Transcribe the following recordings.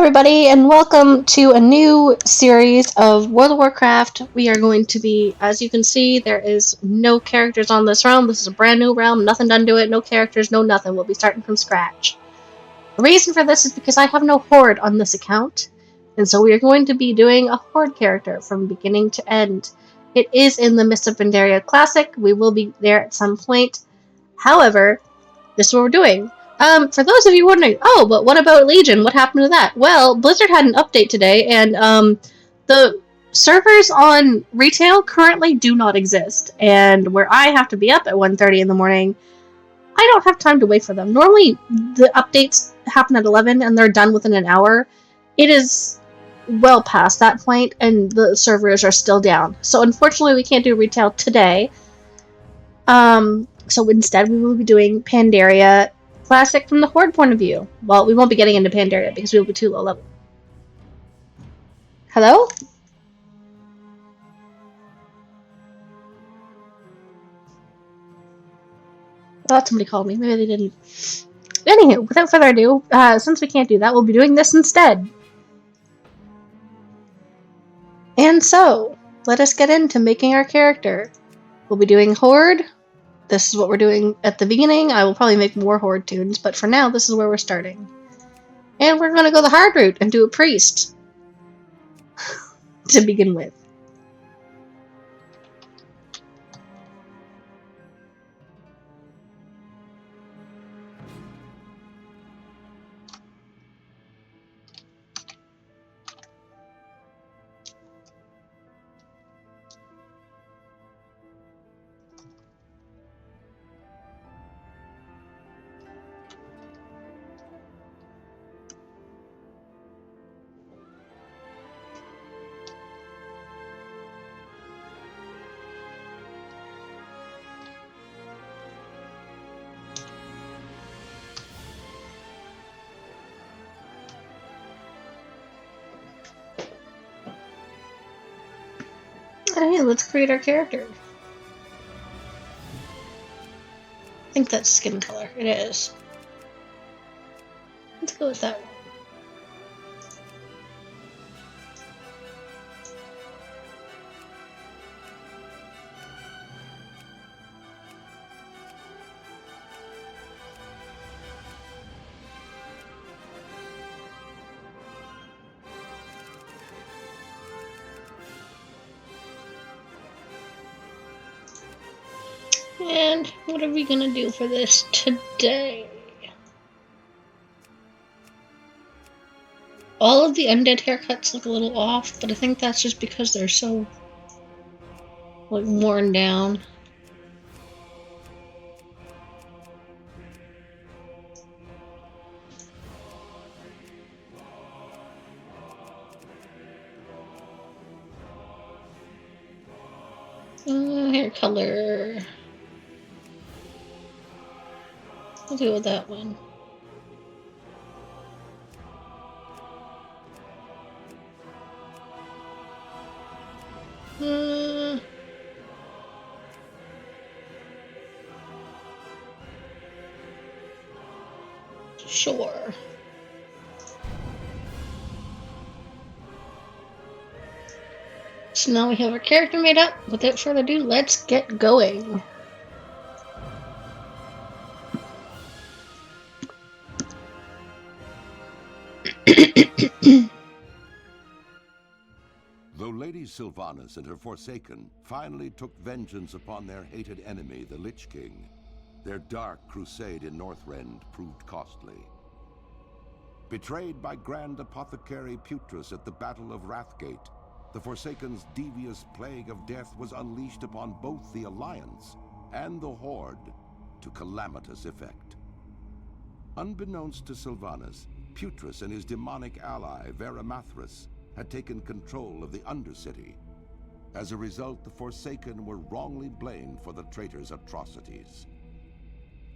everybody, and welcome to a new series of World of Warcraft. We are going to be, as you can see, there is no characters on this realm. This is a brand new realm, nothing done to it, no characters, no nothing. We'll be starting from scratch. The reason for this is because I have no Horde on this account, and so we are going to be doing a Horde character from beginning to end. It is in the Mists of Pandaria Classic. We will be there at some point. However, this is what we're doing. For those of you wondering, oh, but what about Legion? What happened to that? Well, Blizzard had an update today, and the servers on retail currently do not exist. And where I have to be up at 1:30 in the morning, I don't have time to wait for them. Normally, the updates happen at 11 and they're done within an hour. It is well past that point, and the servers are still down. So unfortunately, we can't do retail today. So instead we will be doing Pandaria Classic from the Horde point of view. Well, we won't be getting into Pandaria because we will be too low level. Hello? I thought somebody called me. Maybe they didn't. Anywho, without further ado, since we can't do that, we'll be doing this instead. And so, let us get into making our character. We'll be doing Horde. This is what we're doing at the beginning. I will probably make more Horde tunes, but for now, this is where we're starting. And we're going to go the hard route and do a priest to begin with. Alright, let's create our character. I think that's skin color. It is. Let's go with that one. And what are we gonna do for this today? All of the undead haircuts look a little off, but I think that's just because they're so, like, worn down. Hair color. I'll go with that one. Sure. So now we have our character made up. Without further ado, let's get going. Though Lady Sylvanas and her Forsaken finally took vengeance upon their hated enemy, the Lich King, their dark crusade in Northrend proved costly. Betrayed by Grand Apothecary Putrus at the Battle of Wrathgate, the Forsaken's devious plague of death was unleashed upon both the Alliance and the Horde to calamitous effect. Unbeknownst to Sylvanas, Putrus and his demonic ally, Veramathras, had taken control of the Undercity. As a result, the Forsaken were wrongly blamed for the traitor's atrocities.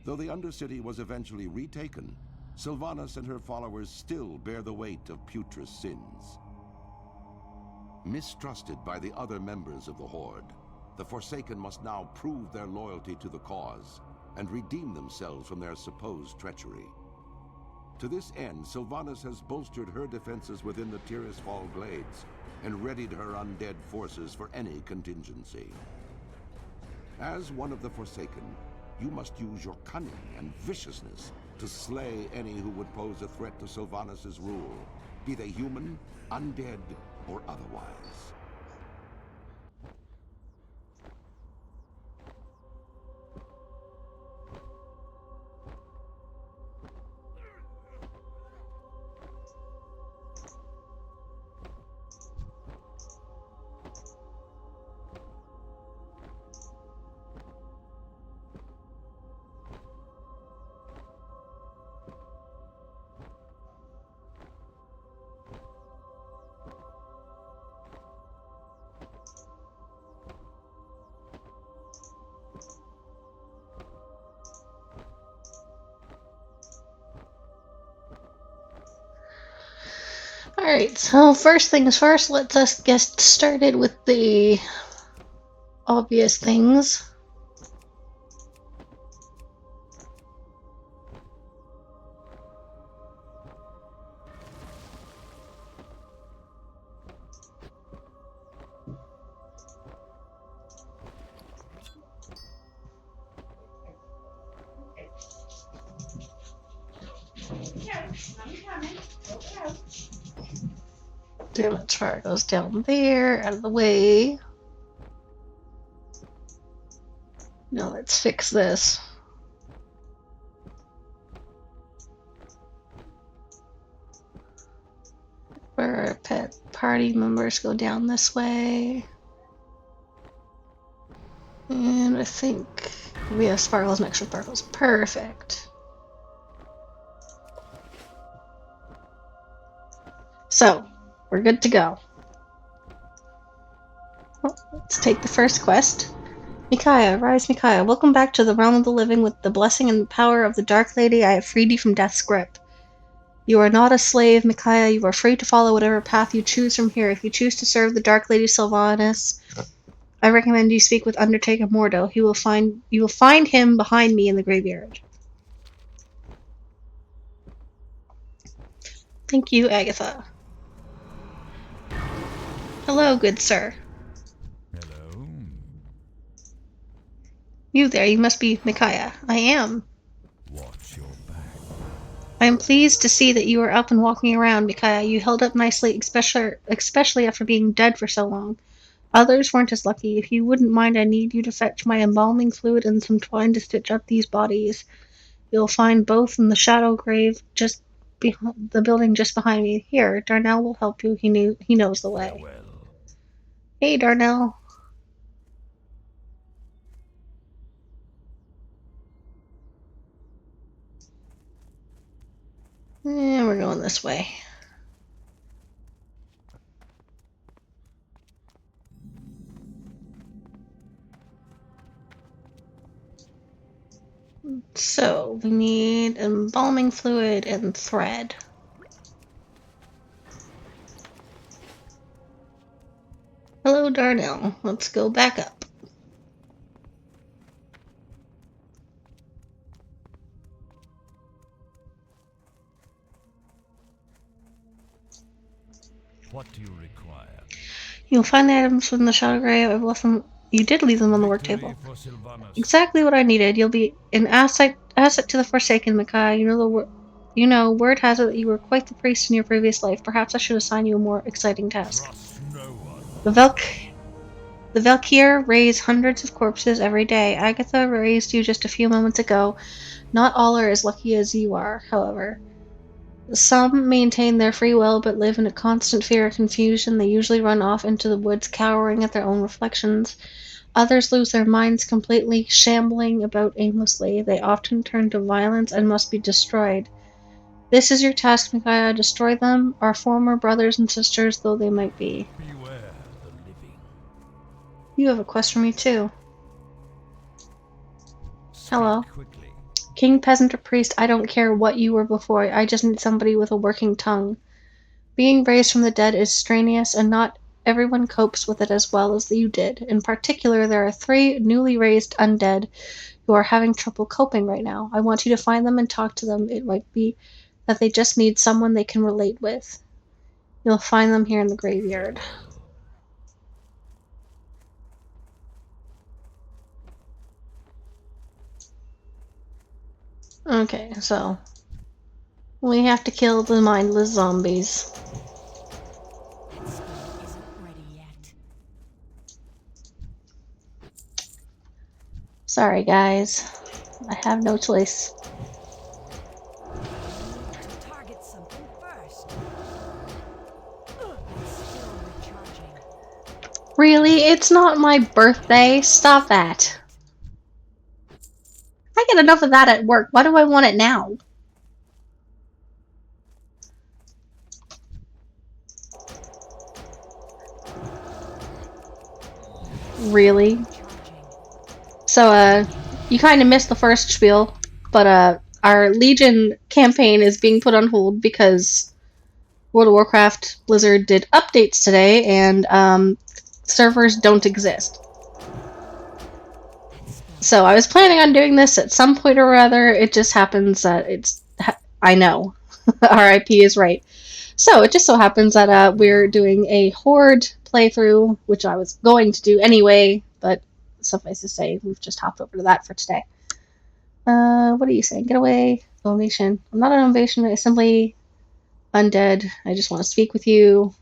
Though the Undercity was eventually retaken, Sylvanas and her followers still bear the weight of Putrus' sins. Mistrusted by the other members of the Horde, the Forsaken must now prove their loyalty to the cause and redeem themselves from their supposed treachery. To this end, Sylvanas has bolstered her defenses within the Tirisfal glades and readied her undead forces for any contingency. As one of the Forsaken, you must use your cunning and viciousness to slay any who would pose a threat to Sylvanas' rule, be they human, undead, or otherwise. Alright, so first things first, let's us get started with the obvious things. Damage fire goes down there, out of the way. Now let's fix this. Where our pet party members go down this way. And I think we have sparkles and extra sparkles. Perfect. So, we're good to go. Well, let's take the first quest. Micaiah, rise Micaiah, welcome back to the realm of the living. With the blessing and power of the Dark Lady, I have freed you from death's grip. You are not a slave, Micaiah. You are free to follow whatever path you choose from here. If you choose to serve the Dark Lady Sylvanas, I recommend you speak with Undertaker Mordo. You will find him behind me in the graveyard. Thank you, Agatha. Hello, good sir. Hello. You there, you must be Micaiah. I am. Watch your back. I am pleased to see that you are up and walking around, Micaiah. You held up nicely, especially after being dead for so long. Others weren't as lucky. If you wouldn't mind, I need you to fetch my embalming fluid and some twine to stitch up these bodies. You'll find both in the shadow grave just behind the building just behind me. Here, Darnell will help you. He knows the way. Farewell. Hey, Darnell. And we're going this way. So, we need embalming fluid and thread. Hello, Darnell. Let's go back up. What do you require? You'll find the items from the shadow grave. I've left them. You did leave them on the work table. Victory for Sylvanas. Exactly what I needed. You'll be an asset to the Forsaken, Micaiah. Word has it that you were quite the priest in your previous life. Perhaps I should assign you a more exciting task. Trust no one. The Valkyr raise hundreds of corpses every day. Agatha raised you just a few moments ago. Not all are as lucky as you are, however. Some maintain their free will but live in a constant fear of confusion. They usually run off into the woods, cowering at their own reflections. Others lose their minds completely, shambling about aimlessly. They often turn to violence and must be destroyed. This is your task, Micaiah. Destroy them, our former brothers and sisters though they might be. Beware the living. You have a quest for me, too. Speak Hello. quickly. King, peasant, or priest, I don't care what you were before. I just need somebody with a working tongue. Being raised from the dead is strenuous, and not everyone copes with it as well as you did. In particular, there are 3 newly raised undead who are having trouble coping right now. I want you to find them and talk to them. It might be that they just need someone they can relate with. You'll find them here in the graveyard. Okay, so we have to kill the mindless zombies. That spell isn't ready yet. Sorry, guys. I have no choice. To target something first. It's still recharging. Really? It's not my birthday. Stop that. I get enough of that at work. Why do I want it now? Really? So, you kind of missed the first spiel, but, our Legion campaign is being put on hold because World of Warcraft Blizzard did updates today, and, servers don't exist. So I was planning on doing this at some point or other. It just happens that I know. RIP is right. So it just so happens that we're doing a Horde playthrough, which I was going to do anyway, but suffice to say, we've just hopped over to that for today. What are you saying? Get away. Ovation. I'm not an ovation, I'm simply undead. I just want to speak with you.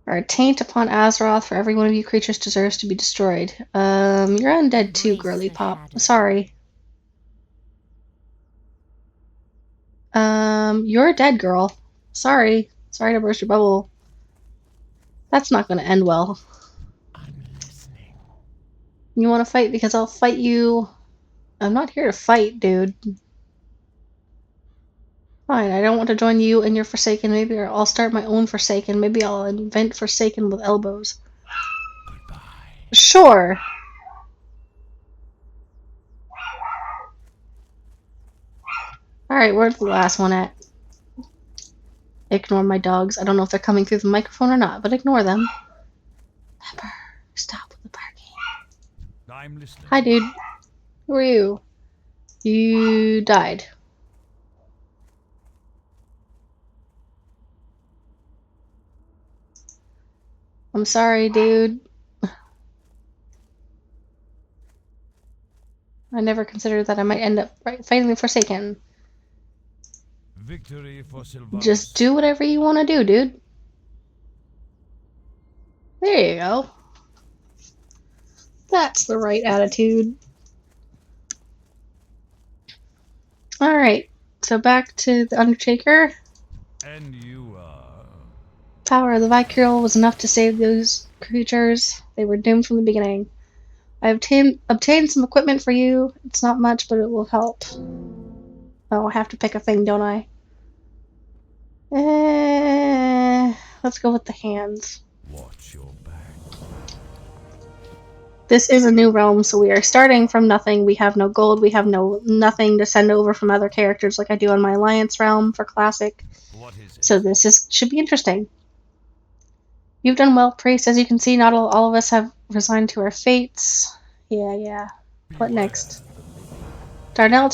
Our taint upon Azeroth for every one of you creatures deserves to be destroyed. You're undead too, girly pop. Sorry. You're a dead girl. Sorry. Sorry to burst your bubble. That's not gonna end well. I'm listening. You wanna fight? Because I'll fight you. I'm not here to fight, dude. Fine, I don't want to join you and your Forsaken. Maybe I'll start my own Forsaken. Maybe I'll invent Forsaken with elbows. Goodbye. Sure. Alright, where's the last one at? Ignore my dogs. I don't know if they're coming through the microphone or not, but ignore them. Pepper, stop with the barking. I'm listening. Hi, dude. Who are you? You died. I'm sorry, dude. I never considered that I might end up fighting the Forsaken. Victory for Sylvanas. Just do whatever you want to do, dude. There you go. That's the right attitude. Alright, so back to the Undertaker. And you are... Power of the Vicurial was enough to save those creatures. They were doomed from the beginning. I obtained some equipment for you. It's not much, but it will help. Oh, I have to pick a thing, don't I? Let's go with the hands. Watch your back. This is a new realm, so we are starting from nothing. We have no gold, we have nothing to send over from other characters like I do on my Alliance realm for Classic. What is it? So this should be interesting. You've done well, Priest. As you can see, not all of us have resigned to our fates. Yeah. What next? Darnell.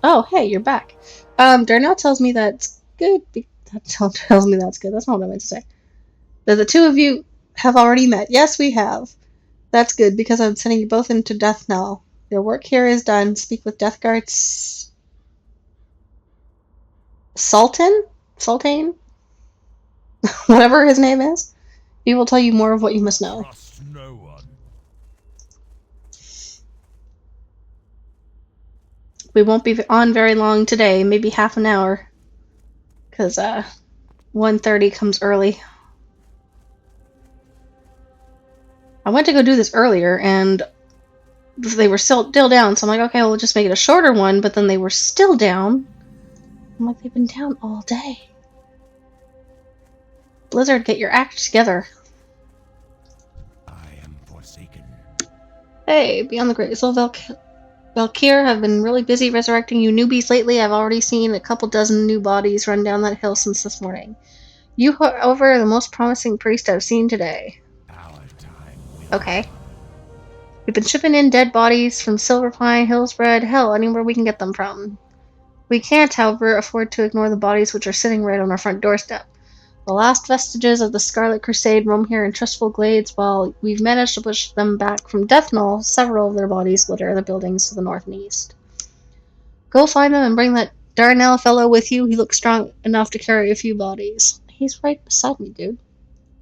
Oh, hey, you're back. Darnell tells me that's good. Tells me that's good. That's not what I meant to say. That the two of you have already met. Yes, we have. That's good because I'm sending you both into death now. Your work here is done. Speak with Deathguard Sultan? Whatever his name is. He will tell you more of what you must know. Trust no one. We won't be on very long today, maybe half an hour. Because, 1:30 comes early. I went to go do this earlier, and they were still down, so I'm like, okay, we'll just make it a shorter one, but then they were still down. I'm like, they've been down all day. Blizzard, get your act together. I am forsaken. Hey, Beyond the Great Soul Valkyr have been really busy resurrecting you newbies lately. I've already seen a couple dozen new bodies run down that hill since this morning. You, however, are the most promising priest I've seen today. Our time will Okay. We've been shipping in dead bodies from Silverpine, Hillsbred, hell, anywhere we can get them from. We can't, however, afford to ignore the bodies which are sitting right on our front doorstep. The last vestiges of the Scarlet Crusade roam here in trustful glades. While we've managed to push them back from Death Knoll, several of their bodies litter the buildings to the north and east. Go find them and bring that Darnell fellow with you. He looks strong enough to carry a few bodies. He's right beside me, dude.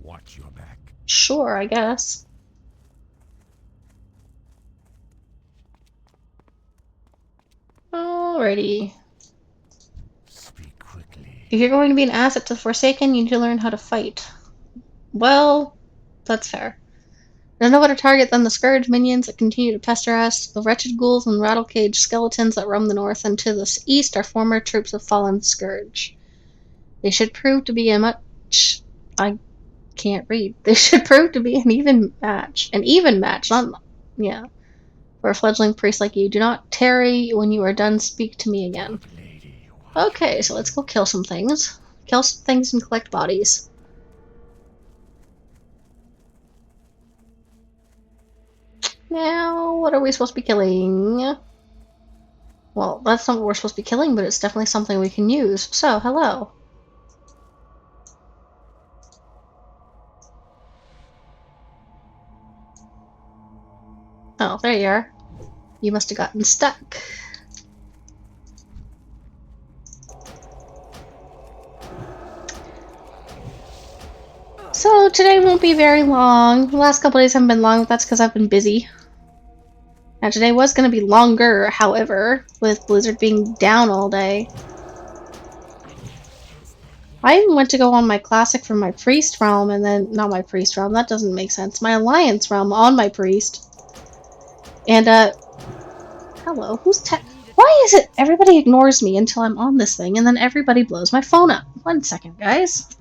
Watch your back. Sure, I guess. Alrighty. Speak quickly. If you're going to be an asset to the Forsaken, you need to learn how to fight. Well, that's fair. There's no better target than the Scourge minions that continue to pester us. The wretched ghouls and rattle-caged skeletons that roam the north and to the east are former troops of fallen Scourge. They should prove to be a much... I can't read. They should prove to be an even match. An even match, not... yeah. For a fledgling priest like you. Do not tarry. When you are done, speak to me again. Dark lady, Okay, so let's go kill some things. Kill some things and collect bodies. Now, what are we supposed to be killing? Well, that's not what we're supposed to be killing, but it's definitely something we can use. So, hello. Oh, there you are. You must have gotten stuck. So, today won't be very long. The last couple days haven't been long, but that's because I've been busy. Now, today was going to be longer, however, with Blizzard being down all day. I even went to go on my classic for my priest realm, and then, not my priest realm, that doesn't make sense, my alliance realm on my priest. And, hello, why is it everybody ignores me until I'm on this thing, and then everybody blows my phone up? 1 second, guys.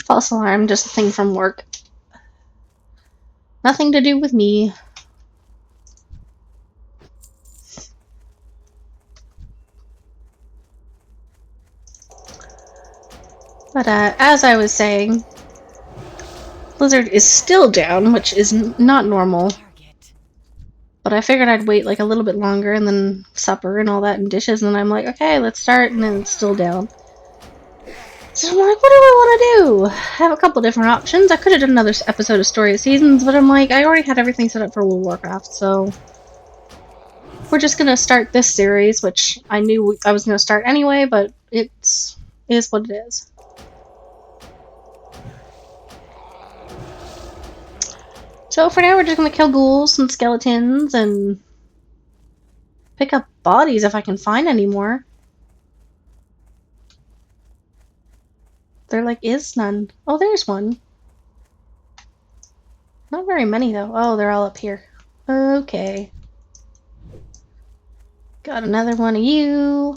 False alarm, just a thing from work. Nothing to do with me. But, as I was saying, Blizzard is still down, which is not normal. Target. But I figured I'd wait like a little bit longer and then supper and all that and dishes, and then I'm like, okay, let's start, and then it's still down. So I'm like, what do I want to do? I have a couple different options. I could have done another episode of Story of Seasons, but I'm like, I already had everything set up for World of Warcraft, so we're just gonna start this series, which I knew I was gonna start anyway, but it is what it is. So for now, we're just gonna kill ghouls and skeletons and pick up bodies if I can find any more. There, like, is none. Oh, there's one. Not very many, though. Oh, they're all up here. Okay. Got another one of you.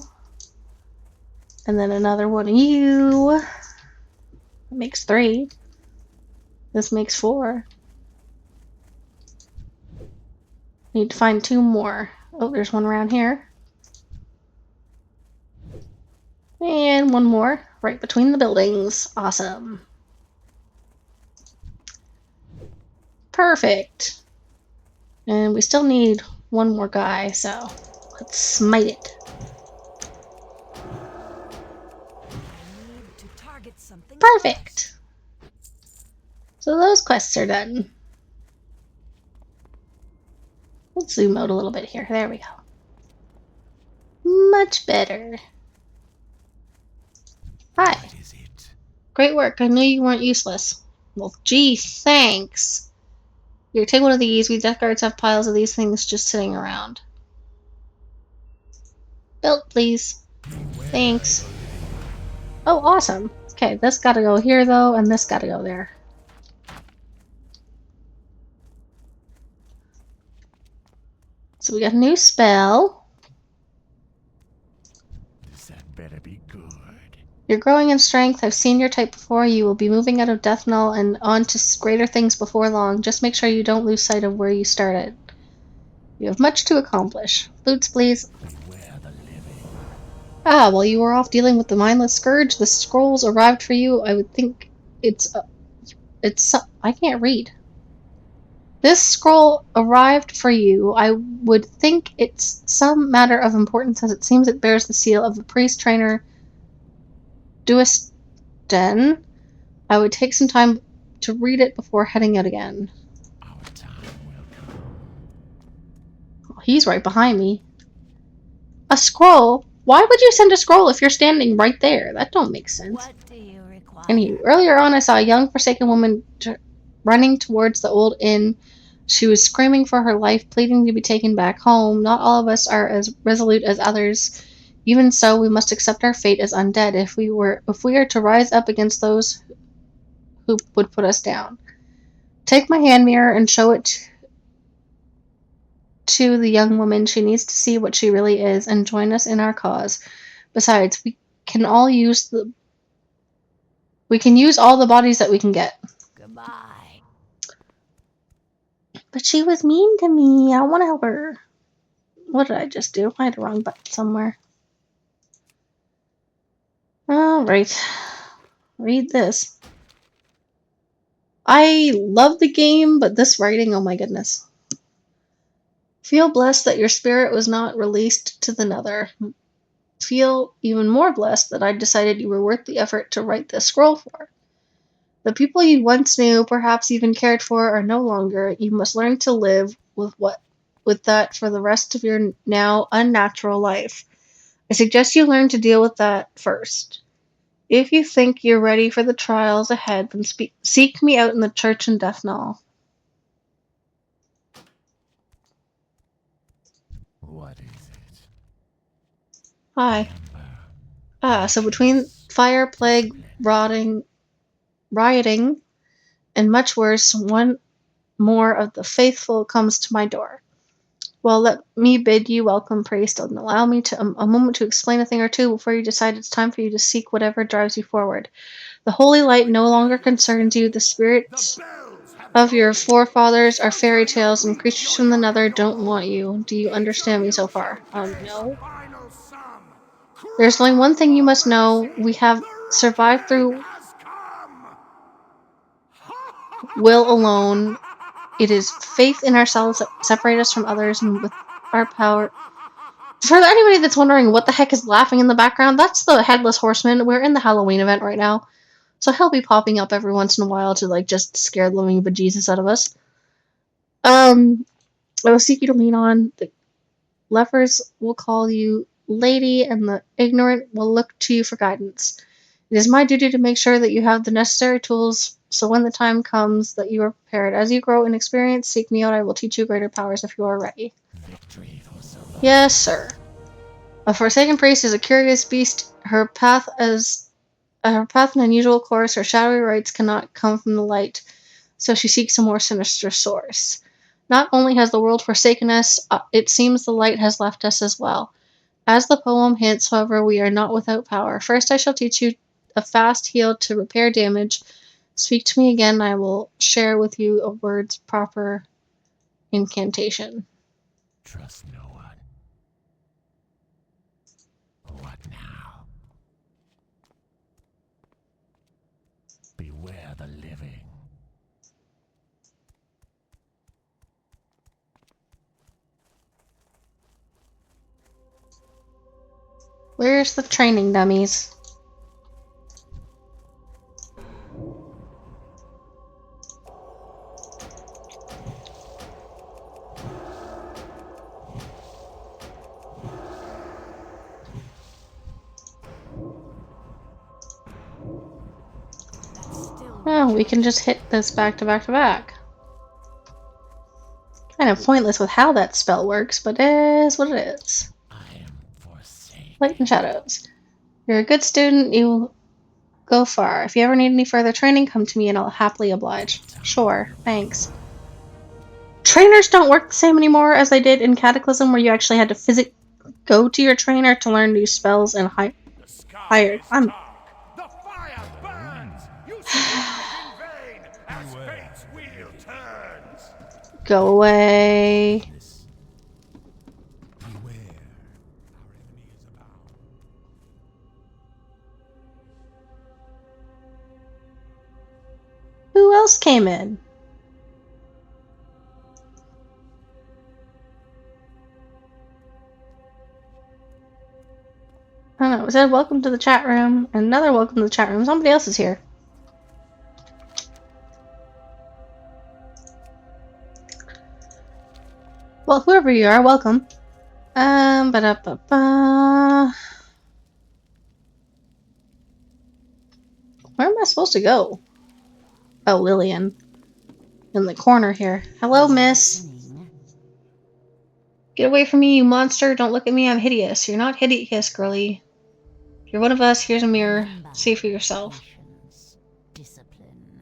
And then another one of you. That makes 3. This makes 4. Need to find 2 more. Oh, there's one around here. And 1 more right between the buildings. Awesome. Perfect. And we still need 1 more guy, so let's smite it. I need to target something Perfect. So those quests are done. Let's zoom out a little bit here. There we go. Much better. Hi. what is it? Great work. I knew you weren't useless. Well, gee, thanks. Here, take one of these. We Death Guards have piles of these things just sitting around. Belt, please. Thanks. Oh, awesome. Okay, this gotta go here, though, and this gotta go there. So we got a new spell. That better be good. You're growing in strength. I've seen your type before. You will be moving out of Death Knoll and on to greater things before long. Just make sure you don't lose sight of where you started. You have much to accomplish. Flutes, please. Beware the living. Ah, while you were off dealing with the mindless scourge, the scrolls arrived for you. I would think I can't read. This scroll arrived for you. I would think it's some matter of importance, as it seems it bears the seal of the priest trainer Duisten. I would take some time to read it before heading out again. Our time will come. Oh, he's right behind me. A scroll? Why would you send a scroll if you're standing right there? That don't make sense. What do you Anywho, require? earlier on I saw a young forsaken woman running towards the old inn. She was screaming for her life, pleading to be taken back home. Not all of us are as resolute as others. Even so, we must accept our fate as undead if we are to rise up against those who would put us down. Take my hand mirror and show it to the young woman. She needs to see what she really is and join us in our cause. Besides, can all use the we can use all the bodies that we can get. Goodbye. But she was mean to me. I want to help her. What did I just do? I had the wrong button somewhere. Alright. Read this. I love the game, but this writing, oh my goodness. Feel blessed that your spirit was not released to the nether. Feel even more blessed that I decided you were worth the effort to write this scroll for. The people you once knew, perhaps even cared for, are no longer. You must learn to live with that for the rest of your now unnatural life. I suggest you learn to deal with that first. If you think you're ready for the trials ahead, then seek me out in the church in Deathnall. What is it? Hi. Amber. So between fire, plague, rioting, and much worse, one more of the faithful comes to my door. Well, let me bid you welcome, priest, and allow me a moment to explain a thing or two before you decide it's time for you to seek whatever drives you forward. The holy light no longer concerns you. The spirits of your forefathers are fairy tales, and creatures from the nether don't want you. Do you understand me so far? No. There's only one thing you must know. We have survived through will alone. It is faith in ourselves that separate us from others, and with our power. For anybody that's wondering what the heck is laughing in the background, that's the Headless Horseman. We're in the Halloween event right now, so he'll be popping up every once in a while to just scare the living bejesus out of us. I will seek you to lean on. The lepers will call you lady, and the ignorant will look to you for guidance. It is my duty to make sure that you have the necessary tools so when the time comes that you are prepared. As you grow in experience, seek me out. I will teach you greater powers if you are ready. Victory for Sylvanas. Yes, sir. A forsaken priest is a curious beast. Her path an unusual course. Her shadowy rites cannot come from the light, so she seeks a more sinister source. Not only has the world forsaken us, it seems the light has left us as well. As the poem hints, however, we are not without power. First I shall teach you a fast heal to repair damage. Speak to me again, and I will share with you a word's proper incantation. Trust no one. What now? Beware the living. Where's the training dummies? That's still Oh, we can just hit this back to back to back. Kind of pointless with how that spell works, but it is what it is. I am forsaken. Light and shadows. You're a good student, you'll go far. If you ever need any further training, come to me and I'll happily oblige. Sure, thanks. Trainers don't work the same anymore as they did in Cataclysm, where you actually had to physically go to your trainer to learn new spells and higher. The fire burns! You strive in vain as fate's wheel turns! Go away. else came in? I don't know. It said welcome to the chat room. Another welcome to the chat room. Somebody else is here. Well, whoever you are, welcome. Ba-da-ba-ba. Where am I supposed to go? Oh, Lillian. In the corner here. Hello, miss. Get away from me, you monster. Don't look at me. I'm hideous. You're not hideous, girlie. If you're one of us, here's a mirror. See for yourself. Discipline.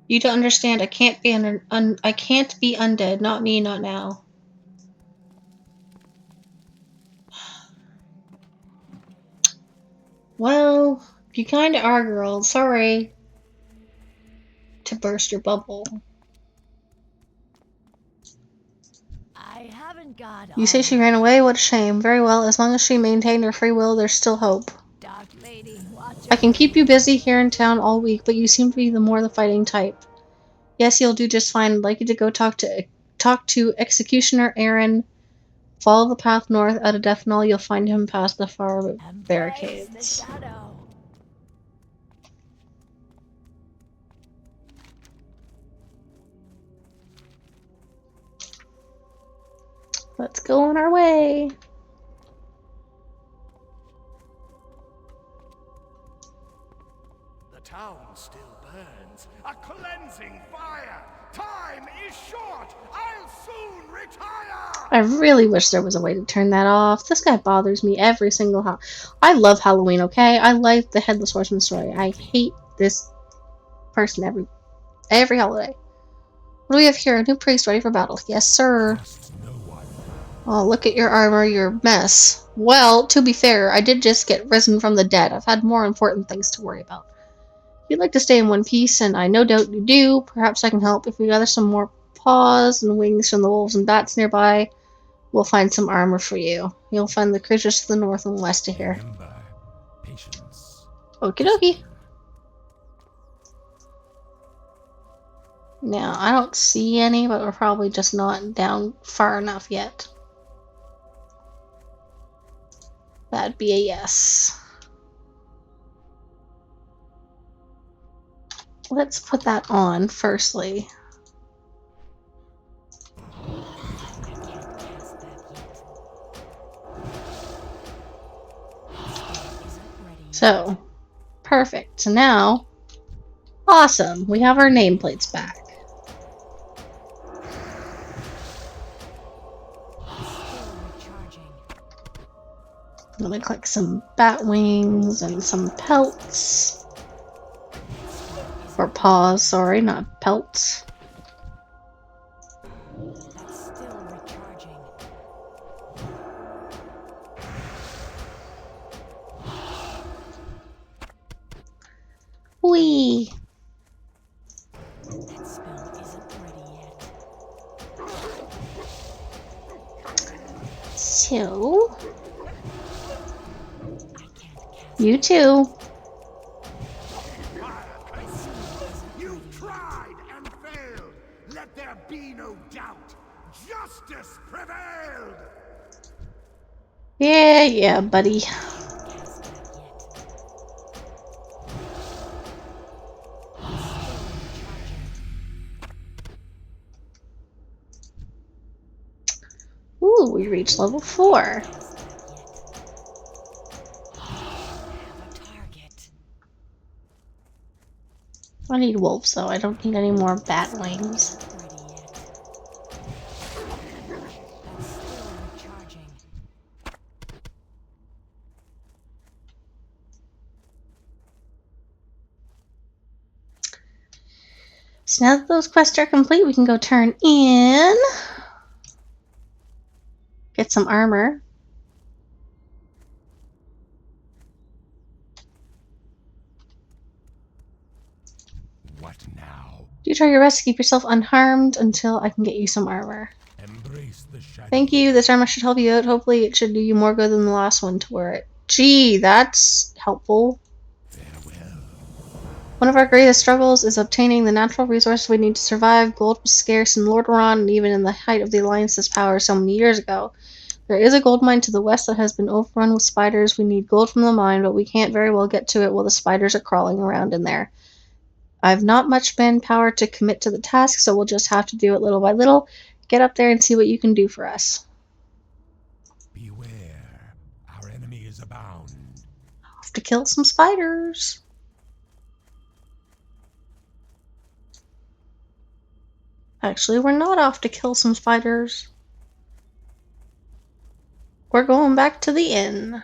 You don't understand. I can't be I can't be undead. Not me, not now. Well, you kinda are, girl. Sorry to burst your bubble. I haven't got You say she ran away? What a shame. Very well, as long as she maintained her free will, there's still hope. Dark lady, watch I can over keep me. you busy here in town all week, but you seem to be the more the fighting type. Yes, you'll do just fine. I'd like you to go talk to Executioner Aaron. Follow the path north out of Death Knoll. You'll find him past the far Embrace barricades. the shadow. Let's go on our way. The town still burns. A cleansing fire. Time is short. I'll soon retire. I really wish there was a way to turn that off. This guy bothers me every single I love Halloween, okay? I like the Headless Horseman story. I hate this person every holiday. What do we have here? A new priest ready for battle. Yes, sir. Trust no one. Oh, look at your armor, your mess. Well, to be fair, I did just get risen from the dead. I've had more important things to worry about. You'd like to stay in one piece, and I no doubt you do. Perhaps I can help. If we gather some more paws and wings from the wolves and bats nearby, we'll find some armor for you. You'll find the creatures to the north and west of here. Remember, patience. Okie dokie. Now, I don't see any, but we're probably just not down far enough yet. That'd be a yes. Let's put that on, firstly. So, perfect. So now, awesome. We have our nameplates back. I'm gonna click some bat wings and some pelts. Or paws, sorry, not pelts. That's still recharging. Whee! That spell isn't ready yet. So, I can't cast you too. You tried and failed. Let there be no doubt. Justice prevailed. Yeah, buddy. cast that yet. Ooh, we reached level 4. Have a target. I need wolves, though. I don't need any more bat wings. Ready yet. That's still recharging. So now that those quests are complete, we can go turn in. Get some armor. What now? Do try your best to keep yourself unharmed until I can get you some armor. Embrace the shadow. Thank you. This armor should help you out. Hopefully it should do you more good than the last one to wear it. Gee, that's helpful. Farewell. One of our greatest struggles is obtaining the natural resources we need to survive. Gold was scarce in Lordaeron, and even in the height of the Alliance's power so many years ago. There is a gold mine to the west that has been overrun with spiders. We need gold from the mine, but we can't very well get to it while the spiders are crawling around in there. I've not much manpower to commit to the task, so we'll just have to do it little by little. Get up there and see what you can do for us. Beware, our enemies abound. Have to kill some spiders. Actually, we're not off to kill some spiders. We're going back to the inn.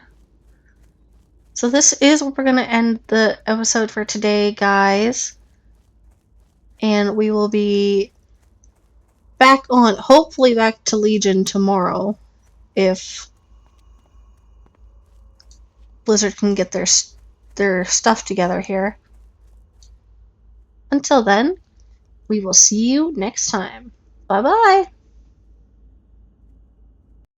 So this is where we're going to end the episode for today, guys. And we will be back on, hopefully back to Legion tomorrow, if Blizzard can get their stuff together here. Until then, we will see you next time. Bye-bye!